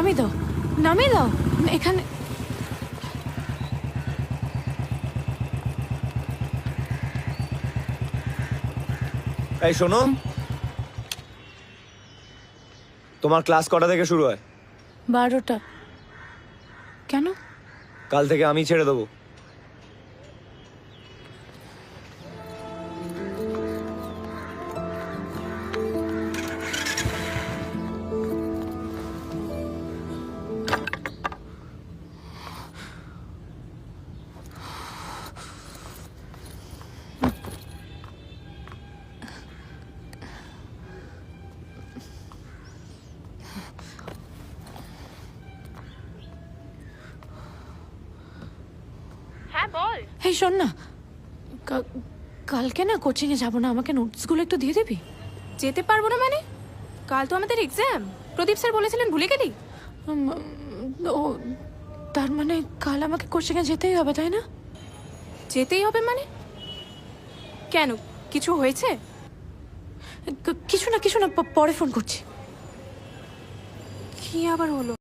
নামিয়ে দাও, নামিয়ে দাও এখানে। এই শোনো, তোমার ক্লাস কটা থেকে শুরু হয়? 12টা। কেন? কাল থেকে আমি ছেড়ে দেবো। হ্যাঁ বল। এই শোন না, কালকে না কোচিংয়ে যাবো না, আমাকে নোটসগুলো একটু দিয়ে দিবি? যেতে পারবো না মানে? কাল তো আমাদের এক্সাম। প্রদীপ স্যার বলেছিলেন, ভুলে গেলি? ও, তার মানে কাল আমাকে কোচিংয়ে যেতেই হবে, তাই না? যেতেই হবে মানে? কেন, কিছু হয়েছে? কিছু না, পরে ফোন করছি। কি আবার হলো?